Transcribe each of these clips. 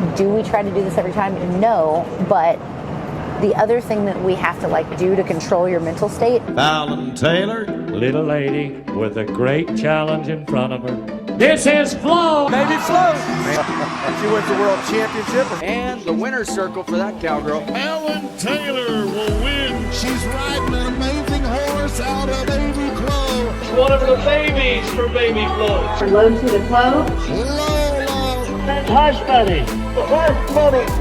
Do we try to do this every time? No, but the other thing that we have to do to control your mental state. Fallon Taylor, little lady with a great challenge in front of her. This is Flo. Baby Flo. She wins the world championship. And the winner's circle for that cowgirl. Fallon Taylor will win. She's riding an amazing horse out of Baby Flo. It's one of the babies for Baby Flo. Low to the clove. Hush, buddy. Hush, buddy.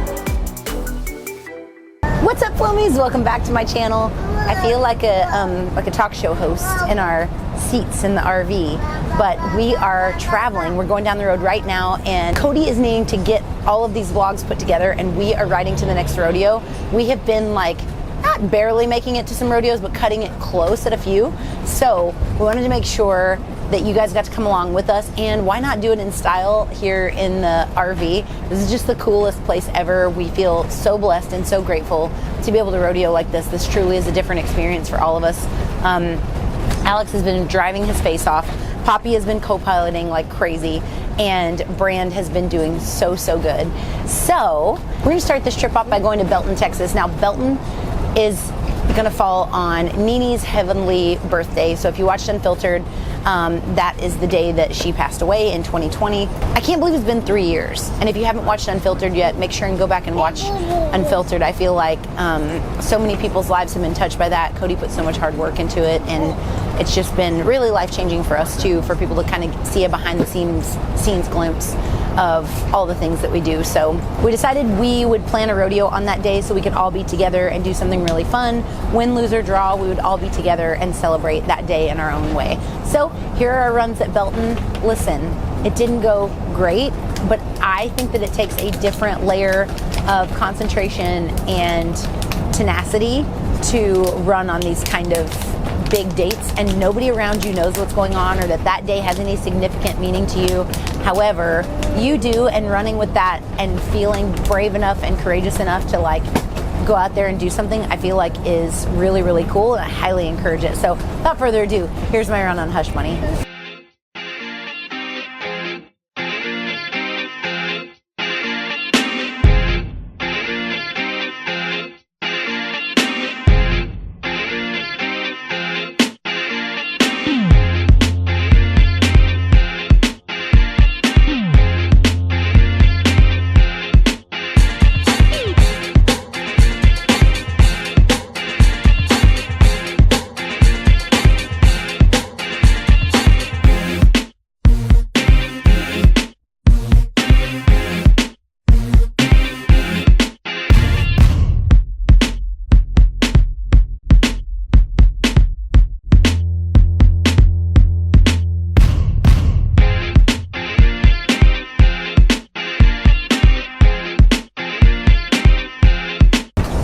What's up, Flomies? Welcome back to my channel. I feel like a talk show host in our seats in the RV, but we are traveling. We're going down the road right now, and Cody is needing to get all of these vlogs put together, and we are riding to the next rodeo. We have been not barely making it to some rodeos, but cutting it close at a few. So we wanted to make sure that you guys got to come along with us, and why not do it in style here in the RV? This is just the coolest place ever. We feel so blessed and so grateful to be able to rodeo like this. This truly is a different experience for all of us. Alex has been driving his face off. Poppy has been co-piloting like crazy, and Brand has been doing so good. So we're gonna start this trip off by going to Belton, Texas. Now Belton is gonna fall on Nini's heavenly birthday. So if you watched Unfiltered, that is the day that she passed away in 2020. I can't believe it's been 3 years. And if you haven't watched Unfiltered yet, make sure and go back and watch Unfiltered. I feel like so many people's lives have been touched by that. Cody put so much hard work into it, and it's just been really life-changing for us too, for people to kind of see a behind-the-scenes glimpse of all the things that we do. So we decided we would plan a rodeo on that day so we could all be together and do something really fun. Win, lose, or draw, we would all be together and celebrate that day in our own way. So here are our runs at Belton. Listen, it didn't go great, but I think that it takes a different layer of concentration and tenacity to run on these kind of big dates, and nobody around you knows what's going on or that day has any significant meaning to you. However, you do, and running with that and feeling brave enough and courageous enough to go out there and do something, I feel like is really cool, and I highly encourage it. So without further ado, here's my run on Hush Money.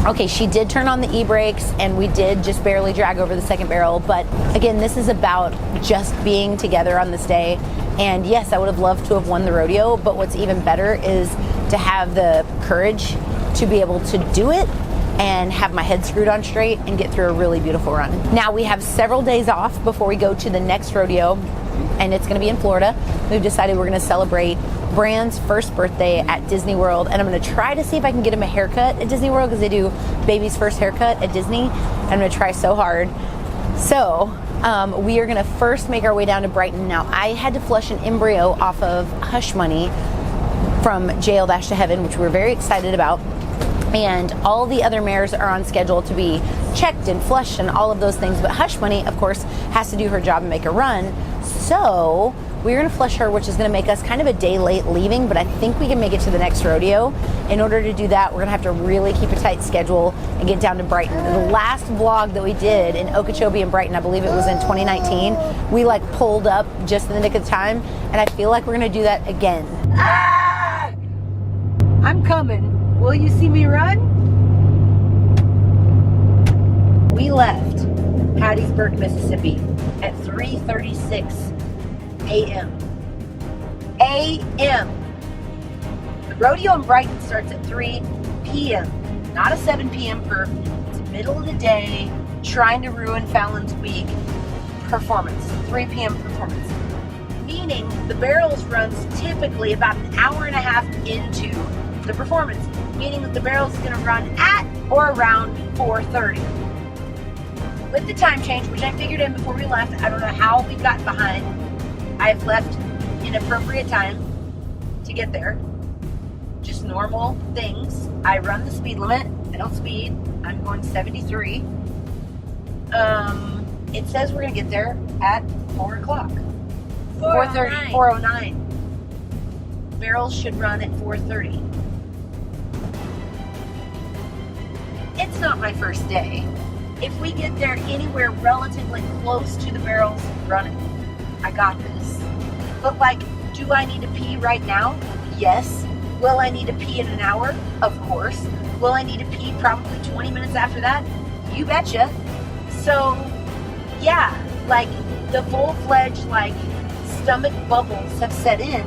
Okay, she did turn on the e-brakes, and we did just barely drag over the second barrel, but again, this is about just being together on this day. And yes, I would have loved to have won the rodeo, but what's even better is to have the courage to be able to do it and have my head screwed on straight and get through a really beautiful run. Now we have several days off before we go to the next rodeo, and it's gonna be in Florida. We've decided we're gonna celebrate Brand's first birthday at Disney World, and I'm gonna try to see if I can get him a haircut at Disney World, because they do baby's first haircut at Disney. I'm gonna try so hard. So we are gonna first make our way down to Brighton. Now I had to flush an embryo off of Hush Money from Jail Dash to Heaven, which we're very excited about. And all the other mares are on schedule to be checked and flushed and all of those things. But Hush Money, of course, has to do her job and make a run. So we're gonna flush her, which is gonna make us kind of a day late leaving, but I think we can make it to the next rodeo. In order to do that, we're gonna have to really keep a tight schedule and get down to Brighton. The last vlog that we did in Okeechobee and Brighton, I believe it was in 2019, we pulled up just in the nick of time, and I feel like we're gonna do that again. Ah! I'm coming. Will you see me run? We left Hattiesburg, Mississippi at 3:36 a.m. The rodeo in Brighton starts at 3 p.m. Not a 7 p.m. perf. It's the middle of the day, trying to ruin Fallon's week performance. 3 p.m. performance. Meaning the barrels runs typically about an hour and a half into the performance, meaning that the barrels is gonna run at or around 4:30. With the time change, which I figured in before we left, I don't know how we got behind. I've left in appropriate time to get there. Just normal things. I run the speed limit. I don't speed. I'm going 73. It says we're gonna get there at 4 o'clock. 4:30, 4:09. Barrels should run at 4:30. It's not my first day. If we get there anywhere relatively close to the barrels running, I got this. But like, do I need to pee right now? Yes. Will I need to pee in an hour? Of course. Will I need to pee probably 20 minutes after that? You betcha. So, yeah, like the full-fledged like stomach bubbles have set in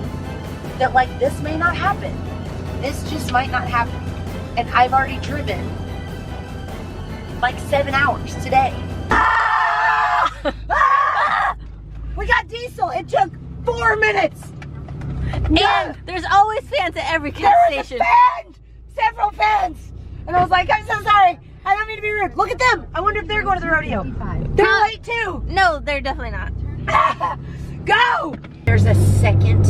that like this may not happen. This just might not happen. And I've already driven like 7 hours today. We got diesel. It took 4 minutes. And there's always fans at every gas station. There was a fan! Several fans! And I was like, I'm so sorry. I don't mean to be rude. Look at them. I wonder if they're going to the rodeo. They're late too. No, they're definitely not. Go! There's a second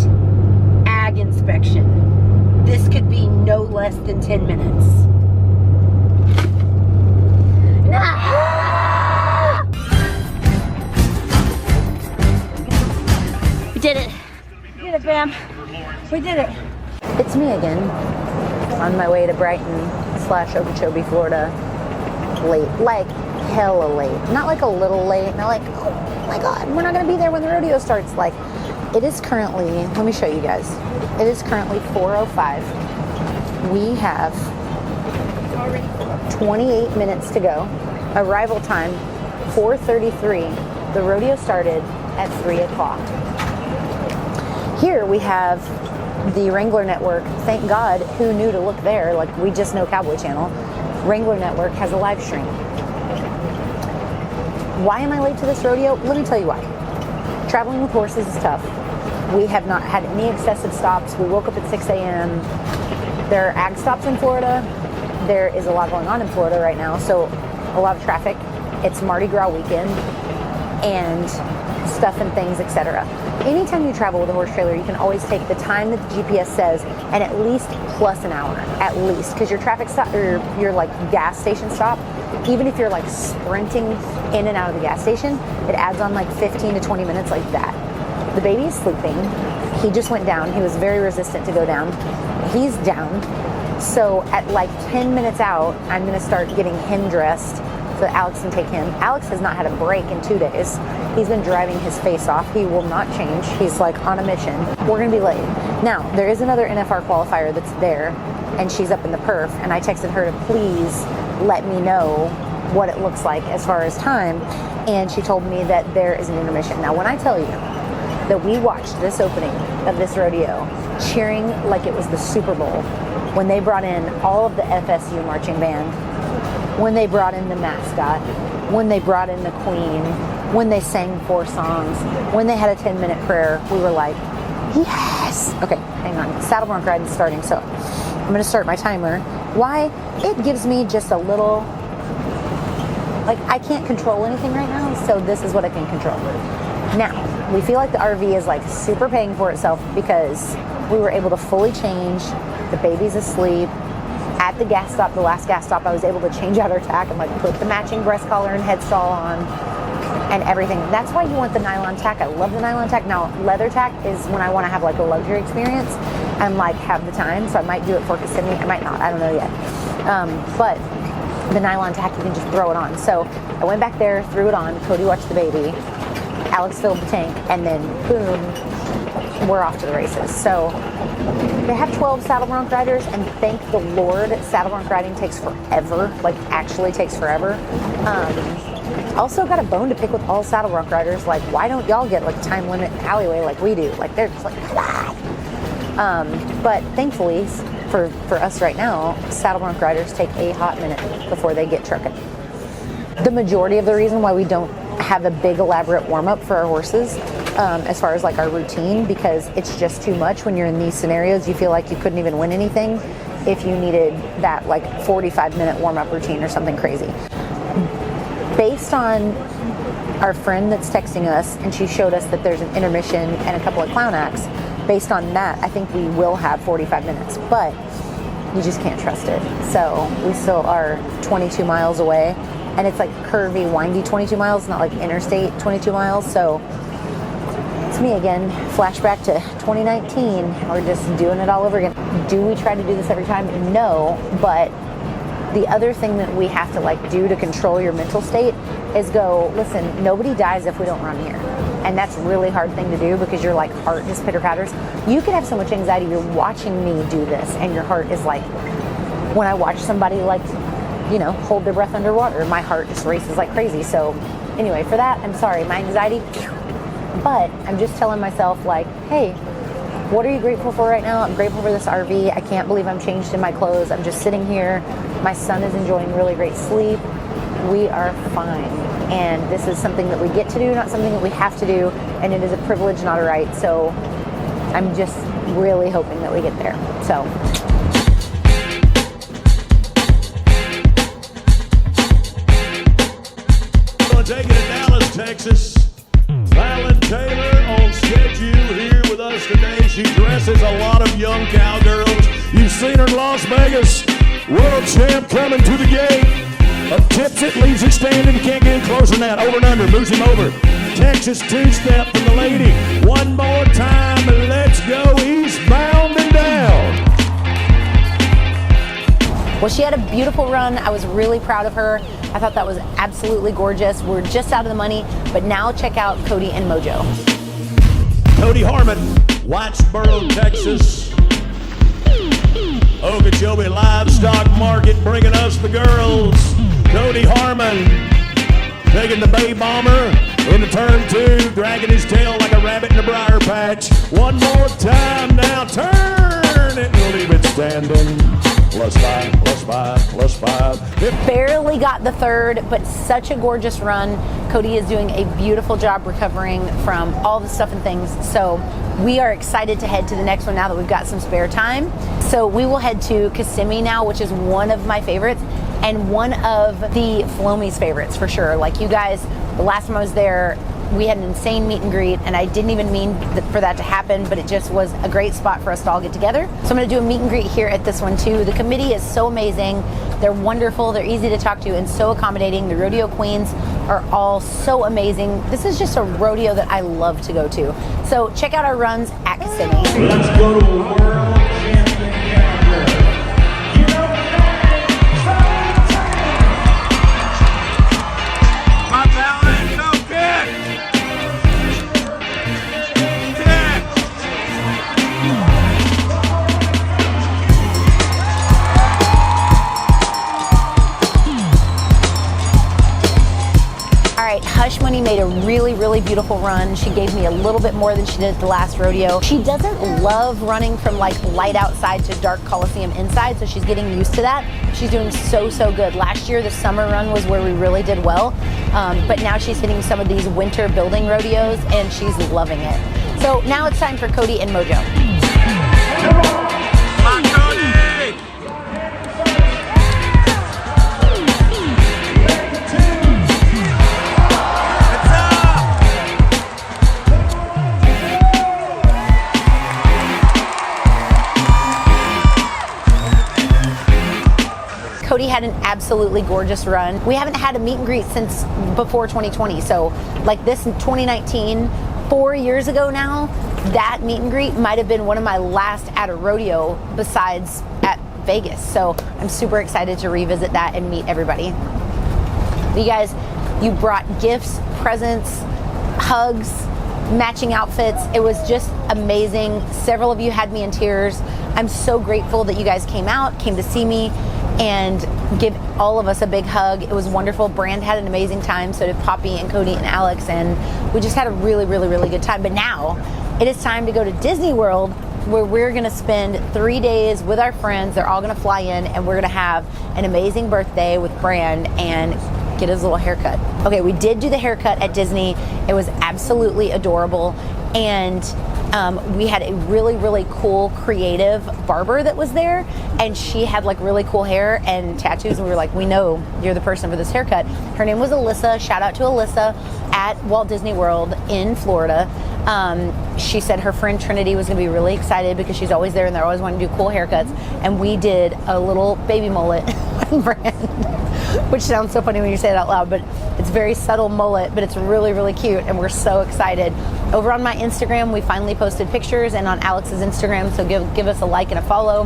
ag inspection. This could be no less than 10 minutes. We did it. We did it, fam. We did it. It's me again, on my way to Brighton / Okeechobee, Florida. Late, like hella late. Not like a little late, not like, oh my God, we're not gonna be there when the rodeo starts. Like, it is currently, let me show you guys. It is currently 4:05. We have 28 minutes to go. Arrival time, 4:33. The rodeo started at 3 o'clock. Here we have the Wrangler Network. Thank God, who knew to look there? Like, we just know Cowboy Channel. Wrangler Network has a live stream. Why am I late to this rodeo? Let me tell you why. Traveling with horses is tough. We have not had any excessive stops. We woke up at 6 a.m. There are ag stops in Florida. There is a lot going on in Florida right now, so a lot of traffic. It's Mardi Gras weekend and stuff and things, etc. Anytime you travel with a horse trailer, you can always take the time that the GPS says and at least plus an hour, at least, because your traffic stop or your like gas station stop, even if you're like sprinting in and out of the gas station, it adds on like 15 to 20 minutes like that. The baby is sleeping. He just went down. He was very resistant to go down. He's down. So at like 10 minutes out, I'm gonna start getting him dressed so that Alex can take him. Alex has not had a break in 2 days. He's been driving his face off. He will not change. He's like on a mission. We're gonna be late. Now, there is another NFR qualifier that's there, and she's up in the perf, and I texted her to please let me know what it looks like as far as time, and she told me that there is an intermission. Now, when I tell you that we watched this opening of this rodeo cheering like it was the Super Bowl, when they brought in all of the FSU marching band, when they brought in the mascot, when they brought in the queen, when they sang 4 songs, when they had a 10-minute prayer, we were like, yes! Okay, hang on. Saddle bronc ride is starting, so I'm gonna start my timer. Why? It gives me just a little, like, I can't control anything right now, so this is what I can control. Now, we feel like the RV is like super paying for itself because we were able to fully change. The baby's asleep. At the gas stop, the last gas stop, I was able to change out our tack and like put the matching breast collar and head stall on and everything. That's why you want the nylon tack. I love the nylon tack. Now, leather tack is when I want to have like a luxury experience and like have the time. So I might do it for Kissimmee. I might not. I don't know yet. But the nylon tack, you can just throw it on. So I went back there, threw it on. Cody watched the baby. Alex filled the tank, and then boom, we're off to the races. So they have 12 saddle bronc riders, and thank the Lord, saddle bronc riding takes forever, like actually takes forever. Also got a bone to pick with all saddle bronc riders. Like, why don't y'all get like time limit alleyway like we do? Like, they're just like, ah! But thankfully for us right now, saddle bronc riders take a hot minute before they get trucking. The majority of the reason why we don't have a big elaborate warm-up for our horses as far as like our routine, because it's just too much when you're in these scenarios. You feel like you couldn't even win anything, if you needed that like 45-minute warm-up routine or something crazy. Based on our friend that's texting us, and she showed us that there's an intermission and a couple of clown acts, based on that, I think we will have 45 minutes, but you just can't trust it. So we still are 22 miles away, and it's like curvy, windy 22 miles, not like interstate 22 miles. So it's me again, flashback to 2019. We're just doing it all over again. Do we try to do this every time? No, but the other thing that we have to like do to control your mental state is go, listen, nobody dies if we don't run here. And that's a really hard thing to do because your like heart just pitter patters. You could have so much anxiety, you're watching me do this, and your heart is like, when I watch somebody like, you know, hold their breath underwater, my heart just races like crazy. So anyway, for that, I'm sorry, my anxiety, but I'm just telling myself like, hey, what are you grateful for right now? I'm grateful for this RV. I can't believe I'm changed in my clothes. I'm just sitting here. My son is enjoying really great sleep. We are fine. And this is something that we get to do, not something that we have to do. And it is a privilege, not a right. So I'm just really hoping that we get there. So. We'll take it to Dallas, Texas. Fallon Taylor on schedule here with us today. She dresses a lot of young cowgirls. You've seen her in Las Vegas. World champ coming to the gate. A tips it, leaves it standing. You can't get any closer than that. Over and under, moves him over. Texas two-step from the lady. One more time, let's go eastbound and down. Well, she had a beautiful run. I was really proud of her. I thought that was absolutely gorgeous. We're just out of the money, but now check out Cody and Mojo. Cody Harmon, Whitesboro, Texas. Okeechobee Livestock Market bringing us the girls. Cody Harmon taking the Bay Bomber into turn two, dragging his tail like a rabbit in a briar patch. One more time now, turn it and leave it standing. Plus five, plus five, plus five. Barely got the third, but such a gorgeous run. Cody is doing a beautiful job recovering from all the stuff and things. So we are excited to head to the next one now that we've got some spare time. So we will head to Kissimmee now, which is one of my favorites and one of the Flomie's favorites for sure. Like you guys, the last time I was there, we had an insane meet and greet, and I didn't even mean for that to happen, but it just was a great spot for us to all get together. So I'm gonna do a meet and greet here at this one too. The committee is so amazing. They're wonderful, they're easy to talk to, and so accommodating. The rodeo queens are all so amazing. This is just a rodeo that I love to go to. So check out our runs at Kissimmee. Let's go to the world champion cowgirl. You know my talent, no kick. All right, Hush Money made a really, really beautiful run. She gave me a little bit more than she did at the last rodeo. She doesn't love running from like light outside to dark Coliseum inside, so she's getting used to that. She's doing so, so good. Last year, the summer run was where we really did well, but now she's hitting some of these winter building rodeos and she's loving it. So now it's time for Cody and Mojo. Come on, Cody! Cody had an absolutely gorgeous run. We haven't had a meet and greet since before 2020. So like this in 2019, 4 years ago now, that meet and greet might have been one of my last at a rodeo besides at Vegas. So I'm super excited to revisit that and meet everybody. You guys, you brought gifts, presents, hugs, matching outfits. It was just amazing. Several of you had me in tears. I'm so grateful that you guys came out, came to see me, and give all of us a big hug. It was wonderful. Brand had an amazing time, so did Poppy and Cody and Alex, and we just had a really, really, really good time. But now it is time to go to Disney World, where we're gonna spend 3 days with our friends. They're all gonna fly in, and we're gonna have an amazing birthday with Brand and get his little haircut. Okay, we did do the haircut at Disney. It was absolutely adorable, and we had a really, really cool creative barber that was there, and she had like really cool hair and tattoos, and we were like, we know you're the person for this haircut. Her name was Alyssa. Shout out to Alyssa at Walt Disney World in Florida. She said her friend Trinity was going to be really excited because she's always there and they're always wanting to do cool haircuts, and we did a little baby mullet brand, which sounds so funny when you say it out loud, but it's very subtle mullet, but it's really, really cute, and we're so excited. Over on my Instagram, we finally posted pictures, and on Alex's Instagram, so give us a like and a follow,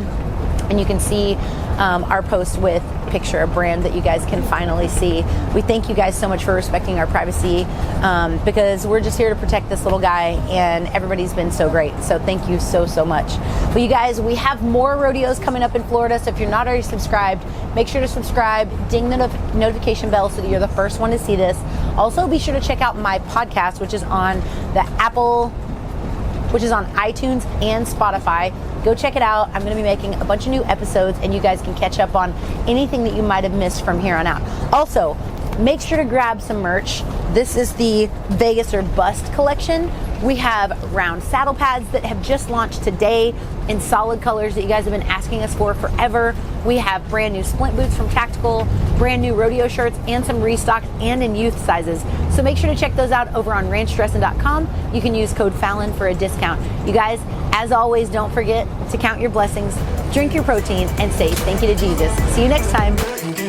and you can see our post with picture, a brand that you guys can finally see. We thank you guys so much for respecting our privacy, because we're just here to protect this little guy, and everybody's been so great. So thank you so, so much. But you guys, we have more rodeos coming up in Florida, so if you're not already subscribed, make sure to subscribe, ding the notification bell so that you're the first one to see this. Also, be sure to check out my podcast, which is on iTunes and Spotify. Go check it out. I'm going to be making a bunch of new episodes, and you guys can catch up on anything that you might have missed from here on out. Also, make sure to grab some merch. This is the Vegas or Bust collection. We have round saddle pads that have just launched today in solid colors that you guys have been asking us for forever. We have brand new splint boots from Tactical, brand new rodeo shirts, and some restocks and in youth sizes. So make sure to check those out over on ranchdressin.com. You can use code Fallon for a discount. You guys, as always, don't forget to count your blessings, drink your protein, and say thank you to Jesus. See you next time.